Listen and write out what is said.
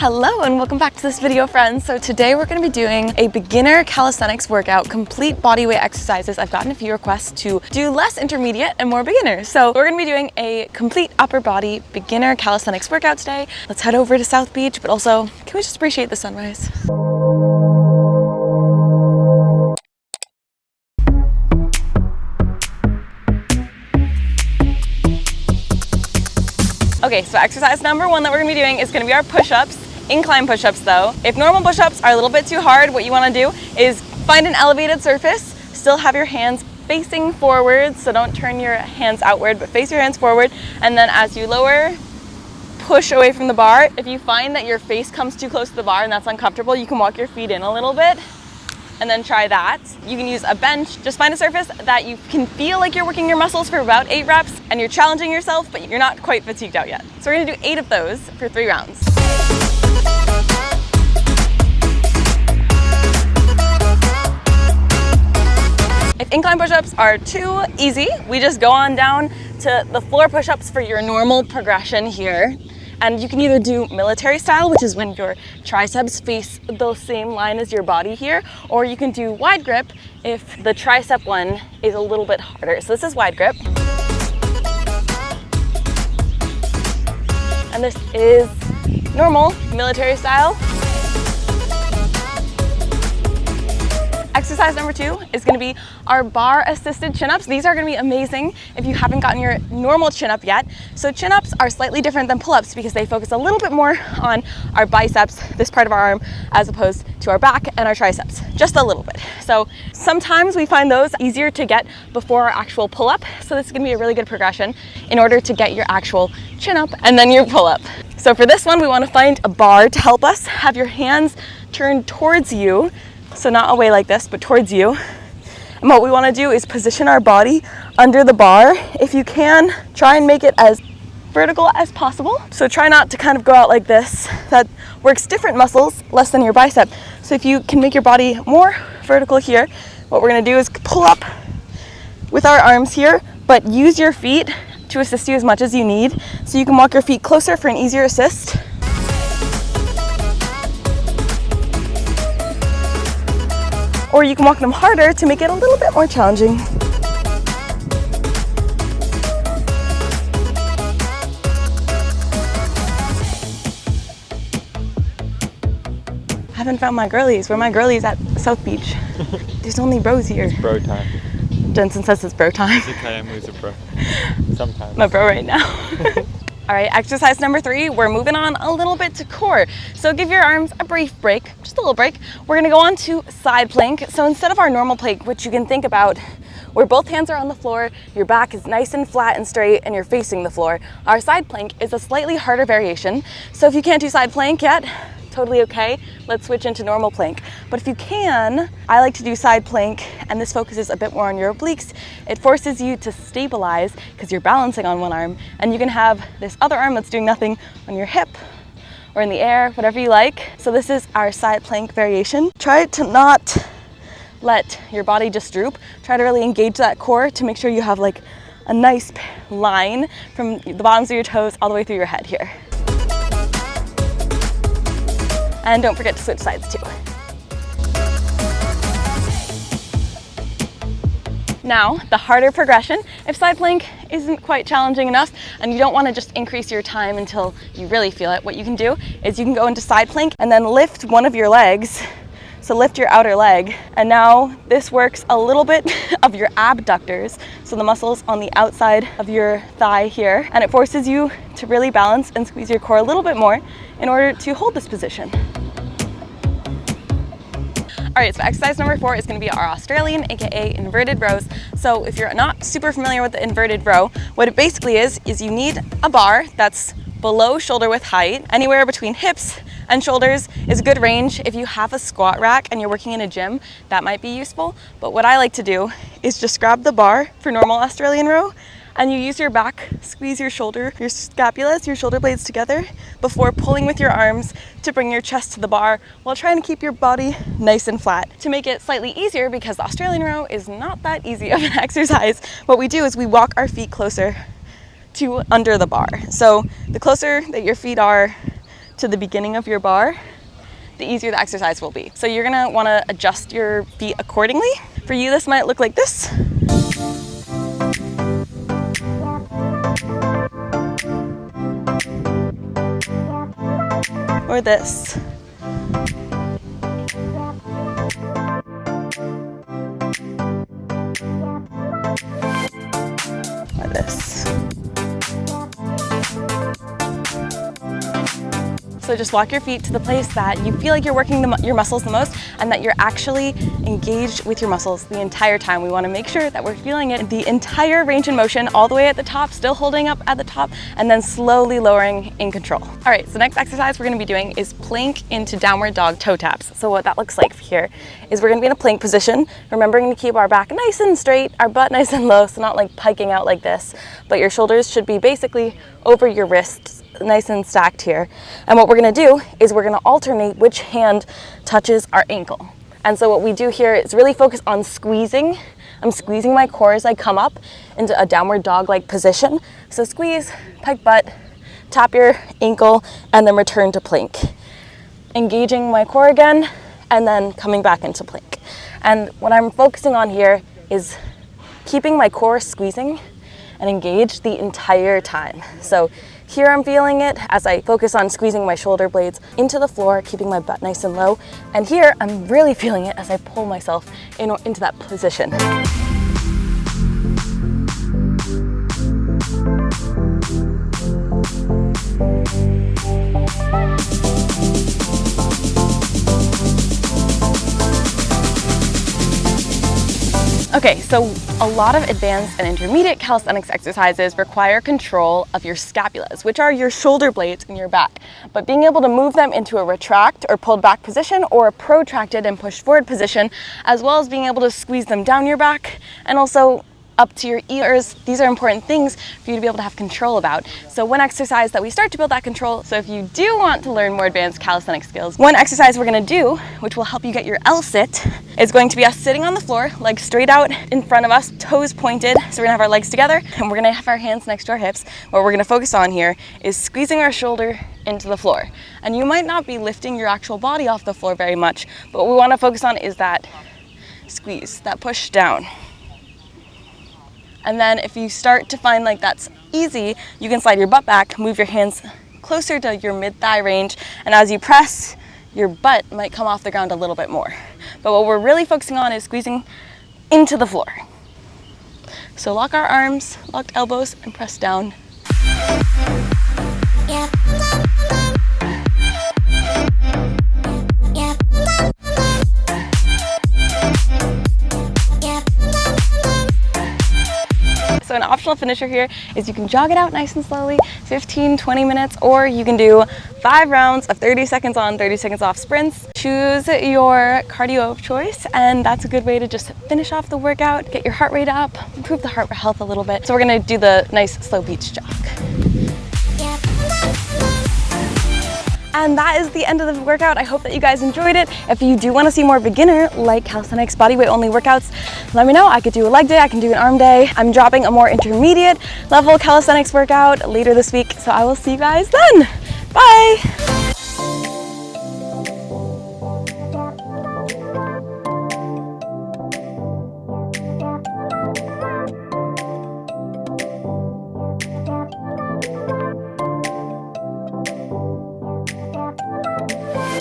Hello and welcome back to this video, friends. So today we're going to be doing a beginner calisthenics workout, complete bodyweight exercises. I've gotten a few requests to do less intermediate and more beginner. So we're going to be doing a complete upper body beginner calisthenics workout today. Let's head over to South Beach, but also can we just appreciate the sunrise? Okay, so exercise number one that we're gonna be doing is gonna be our push-ups, incline push-ups though. If normal push-ups are a little bit too hard, what you wanna do is find an elevated surface, still have your hands facing forward, so don't turn your hands outward, but face your hands forward, and then as you lower, push away from the bar. If you find that your face comes too close to the bar and that's uncomfortable, you can walk your feet in a little bit, and then try that. You can use a bench. Just find a surface that you can feel like you're working your muscles for about 8 reps and you're challenging yourself, but you're not quite fatigued out yet. So we're gonna do 8 of those for 3 rounds. If incline push-ups are too easy, we just go on down to the floor push-ups for your normal progression here. And you can either do military style, which is when your triceps face the same line as your body here, or you can do wide grip if the tricep one is a little bit harder. So this is wide grip. And this is normal military style. Exercise number 2 is going to be our bar assisted chin-ups. These are going to be amazing if you haven't gotten your normal chin-up yet. So chin-ups are slightly different than pull-ups because they focus a little bit more on our biceps, this part of our arm, as opposed to our back and our triceps, just a little bit. So sometimes we find those easier to get before our actual pull-up. So this is going to be a really good progression in order to get your actual chin-up and then your pull-up. So for this one, we want to find a bar to help us. Have your hands turned towards you. So not away like this, but towards you. And what we want to do is position our body under the bar. If you can, try and make it as vertical as possible. So try not to kind of go out like this. That works different muscles, less than your bicep. So if you can make your body more vertical here, what we're going to do is pull up with our arms here, but use your feet to assist you as much as you need. So you can walk your feet closer for an easier assist. Or you can walk them harder to make it a little bit more challenging. I haven't found my girlies. Where are my girlies at South Beach? There's only bros here. It's bro time. Jensen says it's bro time. It's okay, I'm always a bro. Sometimes. My bro right now. All right, exercise number 3, we're moving on a little bit to core. So give your arms a brief break, just a little break. We're gonna go on to side plank. So instead of our normal plank, which you can think about where both hands are on the floor, your back is nice and flat and straight, and you're facing the floor, our side plank is a slightly harder variation. So if you can't do side plank yet, totally okay. Let's switch into normal plank. But if you can, I like to do side plank, and this focuses a bit more on your obliques. It forces you to stabilize because you're balancing on one arm, and you can have this other arm that's doing nothing on your hip or in the air, whatever you like. So this is our side plank variation. Try to not let your body just droop. Try to really engage that core to make sure you have like a nice line from the bottoms of your toes all the way through your head here. And don't forget to switch sides too. Now, the harder progression, if side plank isn't quite challenging enough and you don't want to just increase your time until you really feel it, what you can do is you can go into side plank and then lift one of your legs. So lift your outer leg. And now this works a little bit of your abductors, so the muscles on the outside of your thigh here, and it forces you to really balance and squeeze your core a little bit more in order to hold this position. All right, so exercise number 4 is gonna be our Australian, AKA inverted rows. So if you're not super familiar with the inverted row, what it basically is you need a bar that's below shoulder width height. Anywhere between hips and shoulders is a good range. If you have a squat rack and you're working in a gym, that might be useful. But what I like to do is just grab the bar for normal Australian row, and you use your back, squeeze your shoulder, your scapulas, your shoulder blades together before pulling with your arms to bring your chest to the bar while trying to keep your body nice and flat. To make it slightly easier, because the Australian row is not that easy of an exercise, what we do is we walk our feet closer to under the bar. So the closer that your feet are to the beginning of your bar, the easier the exercise will be. So you're gonna wanna adjust your feet accordingly. For you, this might look like this. Or this. Or this. So just walk your feet to the place that you feel like you're working your muscles the most and that you're actually engaged with your muscles the entire time. We want to make sure that we're feeling it the entire range in motion, all the way at the top, still holding up at the top, and then slowly lowering in control. All right, so the next exercise we're going to be doing is plank into downward dog toe taps. So what that looks like here is we're going to be in a plank position, remembering to keep our back nice and straight, our butt nice and low, so not like piking out like this, but your shoulders should be basically over your wrists, nice and stacked here. And what we're going to do is we're going to alternate which hand touches our ankle. And so what we do here is really focus on squeezing. I'm squeezing my core as I come up into a downward dog-like position. So squeeze, pike butt, tap your ankle, and then return to plank. Engaging my core again, and then coming back into plank. And what I'm focusing on here is keeping my core squeezing and engaged the entire time. So here I'm feeling it as I focus on squeezing my shoulder blades into the floor, keeping my butt nice and low. And here I'm really feeling it as I pull myself into that position. Okay, so a lot of advanced and intermediate calisthenics exercises require control of your scapulas, which are your shoulder blades in your back. But being able to move them into a retract or pulled back position or a protracted and pushed forward position, as well as being able to squeeze them down your back and also up to your ears, these are important things for you to be able to have control about. So one exercise that we start to build that control, so if you do want to learn more advanced calisthenic skills, one exercise we're going to do, which will help you get your L-sit, is going to be us sitting on the floor, legs straight out in front of us, toes pointed. So we're going to have our legs together and we're going to have our hands next to our hips. What we're going to focus on here is squeezing our shoulder into the floor. And you might not be lifting your actual body off the floor very much, but what we want to focus on is that squeeze, that push down. And then if you start to find like that's easy, you can slide your butt back, move your hands closer to your mid-thigh range, and as you press, your butt might come off the ground a little bit more. But what we're really focusing on is squeezing into the floor. So lock our arms, locked elbows, and press down. So an optional finisher here is you can jog it out nice and slowly, 15, 20 minutes, or you can do 5 rounds of 30 seconds on, 30 seconds off sprints. Choose your cardio of choice, and that's a good way to just finish off the workout, get your heart rate up, improve the heart health a little bit. So we're gonna do the nice slow beach jog. And that is the end of the workout. I hope that you guys enjoyed it. If you do want to see more beginner like calisthenics bodyweight only workouts, let me know. I could do a leg day, I can do an arm day. I'm dropping a more intermediate level calisthenics workout later this week. So I will see you guys then. Bye.